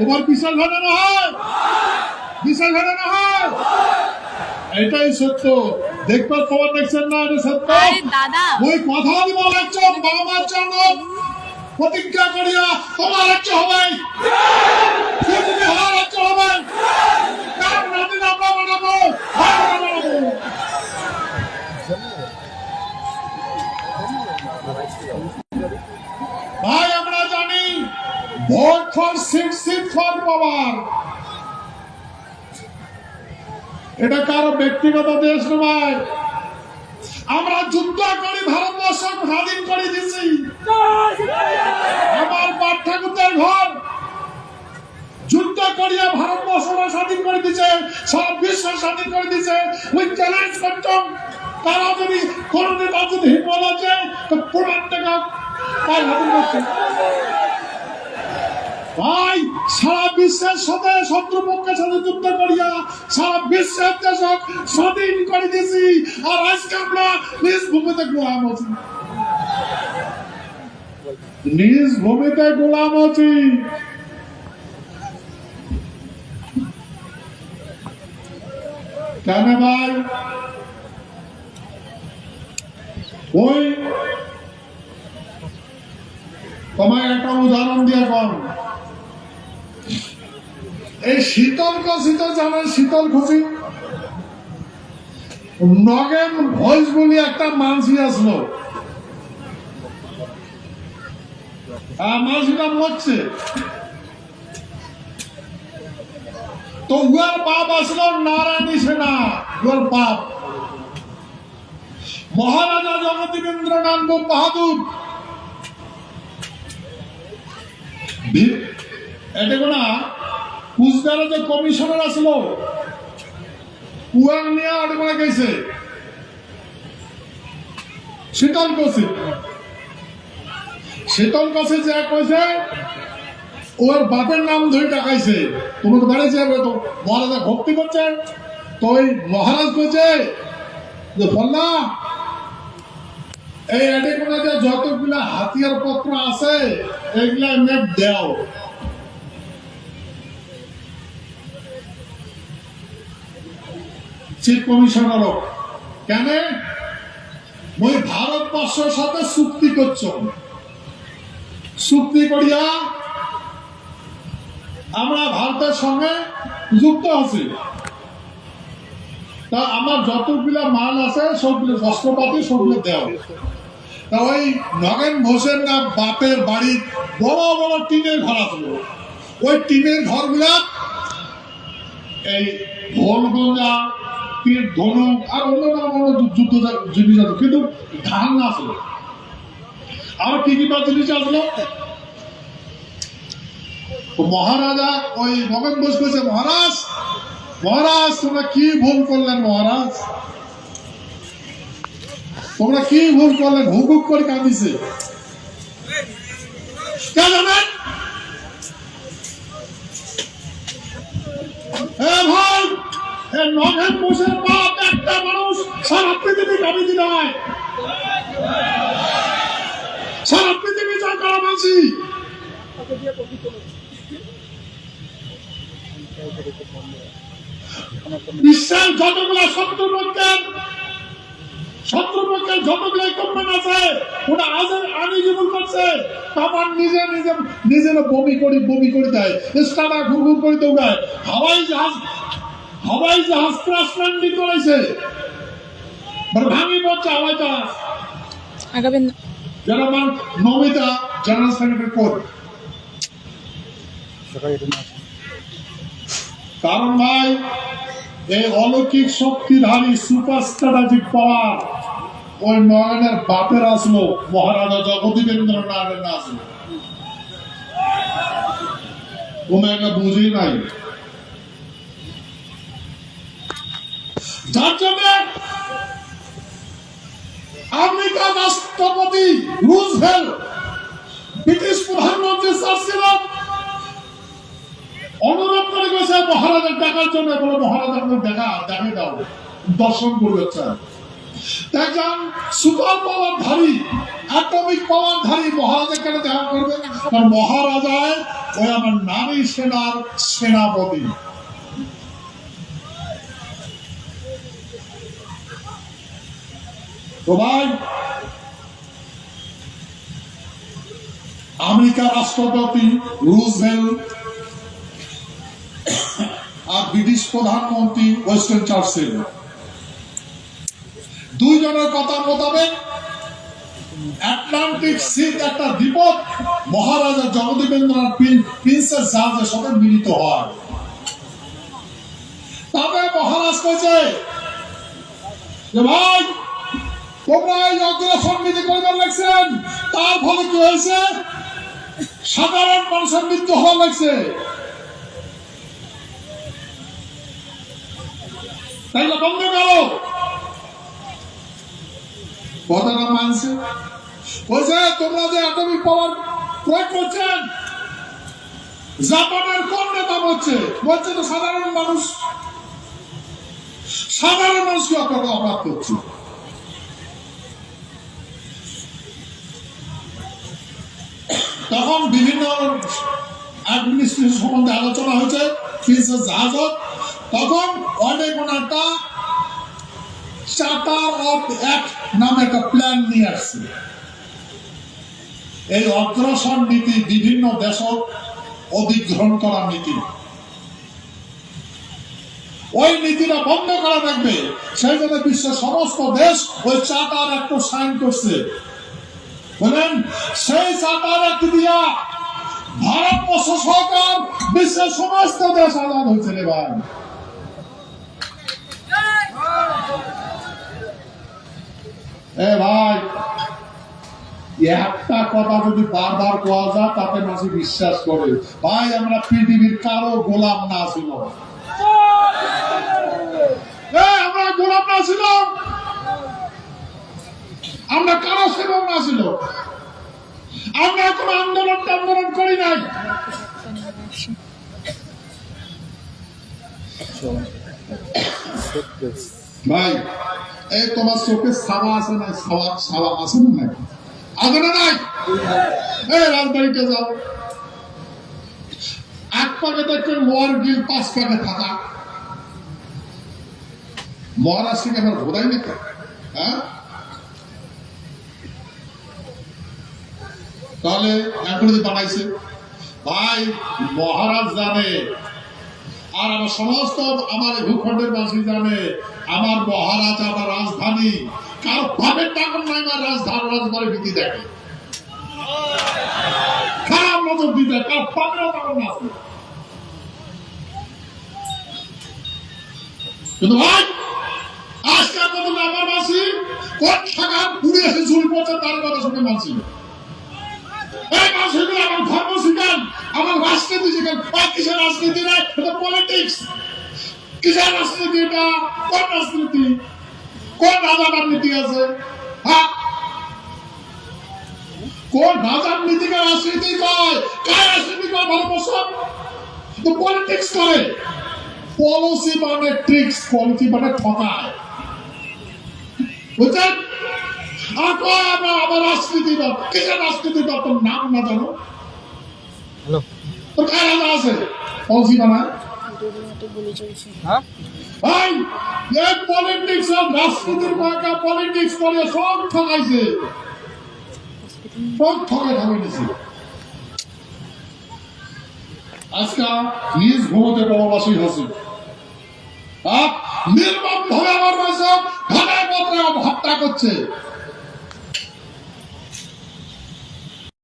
তোমার বিশাল ঘটনা হয়, বিশাল ঘটনা হয়, এটাই সত্য। দেখবার খবর দেখছেন না, এটা সত্য। ওই কথা দিব লাগছো বাবা মার জন্য প্রতিজ্ঞা করিয়া তোমার রাজ্য হবে, রাজ্য হবে, আমরা বানাবো। ভাই আমরা জানি vote for seat, seat for power, এটা কারো ব্যক্তিগত দেশ নয়। আমরা যুদ্ধ করি ভারতবর্ষ স্বাধীন করে দিচ্ছি। আমার বাপ ঠাকুরদের ঘর যুদ্ধ করিয়া ভারতবর্ষটা স্বাধীন করে দিচ্ছে, সব বিশ্ব স্বাধীন করে দিচ্ছে। ওই চ্যালেঞ্জ করতাম তারা যদি কোন নেতা যদি হিম্মত আছে তো পুরান টাকা তাই হাতে করছে। ভাই সারা বিশ্বের সাথে শত্রুপক্ষের সাথে যুদ্ধ করিয়া সারা বিশ্বের দেশক স্বাধীন করে দিয়েছি, আর আজকে আমরা নিজ ভূমিতে গোলাম আছি, নিজ ভূমিতে গোলাম আছি। কেন ভাই? ওই তোমায় একটা উদাহরণ দিয়ে কর, এই শীতল খসি তো জানেন, শীতল খসি নগেন ভোজ বলি একটা মানসি আসলো, মানসিটা মরছে, তো উয়ার বাপ আসলো নারায়ণী সেনা, উয়ার বাপ মহারাজা জগদীবেন্দ্রনাথ বাহাদুর। এটা কোনা কুচবিহারে যে কমিশনার আসলো কুয়াং নিয়ে ওটা করে গেছে শীতল কষি, শীতল কষি যে কইছে ওর বাপের নাম ধরে টাকাইছে। তুমি তো বাড়ি যাবে, তো মহারাজা ভক্তি করছে, তো ওই মহারাজ কইছে যে বললা এই এডে কোনা যে যতগুলা হাতিয়ার পত্র আছে এগুলা এমনি দেও। চিফ কমিশনার কেন ওই ভারতবর্ষের সাথে চুক্তি করছ, চুক্তি করিয়া আমরা ভারতের সঙ্গে যুক্ত আছি, তা আমার যতগুলা মাল আছে সবগুলো অস্ত্রপাতি সবগুলো দেওয়া। তা ওই নগেন ঘোষের না বাপের বাড়ি বড় বড় টিনের ঘর আসলো, ওই টিনের ঘরগুলা এই ভোলগঙ্গা তীর ধনুক আর অন্য যুদ্ধ জিনিস আছে, কিন্তু ধান আসলো। আর কি কি জিনিস আসলো? মহারাজা ওই নগেন ঘোষ কইছে মহারাজ, মহারাজ তোমরা কি ভুল করলেন, মহারাজ তোমরা কি ভুল করলেন? হুকুক করে কাঁদিছে। কে জানেন? ভাই নগেন ঘোষের বাপ একটা মানুষ সারা পৃথিবী কাঁদিতে নয়, সারা পৃথিবী জয় করা মানছি। বিশ্বের যতগুলা শত্রুপক্ষের যতগুলো ইকুইপমেন্ট আছে ওটা আজ জীবন করছে, তারপর নিজে নিজে নিজের বমি করে দেয়, স্টাডা ঘুরঘুর করে দৌড়ায়, হাওয়াই জাহাজ ক্রাশ ল্যান্ডিং করেছে, ভাঙি পড়ছে হাওয়াই জাহাজ। আগাবেন জনাব নমিতা জেনারেল সেক্রেটারি কোর্ট। কারণ ভাই এই অলৌকিক শক্তিধারী সুপার স্ট্র্যাটেজিক পাওয়ার ওই নয়নের বাপের আসলো, মহারাজা জগদীবেন্দ্রনাথের আসলো। তুমি একটা বুঝেই নাই, যার জন্য আমেরিকা রাষ্ট্রপতি রুজভেল্ট ব্রিটিশ প্রধানমন্ত্রী চার্চিল অনুরোধ করে গেছে মহারাজার দেখার জন্য, বলে মহারাজার দেখে দাও, দর্শন করবে চায়। একজন সুপার পাওয়ারধারী, অ্যাটমিক পাওয়ারধারী মহারাজা কেন দেখা করবে? কারণ মহারাজায় ওই আমার নারী সেনার সেনাপতি। তো ভাই, আমেরিকার রাষ্ট্রপতি রুজভেল্ট আর ব্রিটিশ প্রধানমন্ত্রী ওয়েস্টার্ন চার্চিল, দুইজনের কথা মোতাবেক আটলান্টিক সিতে একটা দ্বীপক মহারাজা জগদীবেন্দ্রনাথ প্রিন্সেস জাহাজের সাথে মিলিত হয়। তবে মহারাজ কইছে যে ভাই, তোমরা এই অগ্রসর নীতি করবার লাগছেন, তার ফলে কি হয়েছে? সাধারণ মানুষের মৃত্যু হওয়া লাগছে। তাইলে বন্ধ করো। কথাটা মানছে। বলছে তোমরা যে অ্যাটমিক পাওয়ার প্রয়োগ করছেন, জাপানের কোন নেতা বলছে তো সাধারণ মানুষকে অপরাধ করছে। তখন বিভিন্ন অ্যাডমিনিস্ট্রেশন সম্বন্ধে আলোচনা হয়েছে, প্রিন্সেস জাহাজত। তখন অনেক একটা চার্টার অফ অ্যাক্ট নামে একটা প্ল্যান নিয়ে আসছে। এই অগ্রসর নীতি বিভিন্ন দেশ অধিগ্রহণ করা নীতি, ওই নীতিটা বন্ধ করা থাকবে। সেই জন্য বিশ্বের সমস্ত দেশ ওই চার্টার অ্যাক্ট সাইন করছে। বলেন, সেই চার্টার অ্যাক্ট দিয়া ভারতবর্ষ সরকার বিশ্বের সমস্ত দেশ আলাদা হয়েছে রে ভাই। এ ভাই, একটা কথা যদি বারবার কোয়া যায় তাতে মানুষ বিশ্বাস করে। ভাই, আমরা পৃথিবীর কারো গোলাম না ছিল, আমরা গোলাম না ছিল, আমরা কারো সেবক না ছিল, আমরা কোন আন্দোলন করি নাই। ভাই, এই তোমার চোখে ছাওয়া আছে না? ছাওয়া আছে না নাই? আছে না নাই? এই রাজবাড়িতে যাও, এক পাকে দেখবেন লোয়ার গিল, 5 পাকে থাকা। মহারাজ থেকে আমার ভোদাই নাকি? হ্যাঁ, তাহলে এখনই বানাইছে। ভাই, মহারাজ জানে, আর আমার সমস্ত আমার ভূখণ্ডের বাসী জানে, আমার মহারাজ আমার রাজধানী কার ভাবের টাকার নাই। আমার রাজবাড়ি ভীতি দেখে, খারাপ নজর দিতে, কার ভাবের টাকার না। কিন্তু ভাই, আজকাল পর্যন্ত আমার বাসী কোন টাকা পুড়ে এসে ঝুল পড়ছে তার কথা শুনে মানছিল। এই মানুষগুলো আমার ধর্ম শিখান, আমার রাজনীতি শিখান। কিসের রাজনীতি নাই? এটা পলিটিক্স। কিসের রাজনীতি? এটা কোন রাজনীতি? কোন রাজার নীতি আছে? হ্যাঁ, কোন রাজার নীতিকে রাজনীতি কয়? কার রাজনীতি কয়? ভারতবর্ষ পলিটিক্স করে। পলিসি মানে ট্রিক্স, পলিসি মানে ঠকায়, বুঝছেন? আমার রাজনীতি কিসের রাজনীতি? তোর নাম না জানো? তোর কার রাজা আছে পলিসি বানায়? পলিটিক্স, রাজনীতির কয়েকটা পলিটিক্স করে সব ঠকাইছে, সব ঠকাই নিছে। আজকে নিজ ভূমতে প্রবাসী হচ্ছে, নির্মম ভাবে আমার হত্যা করছে।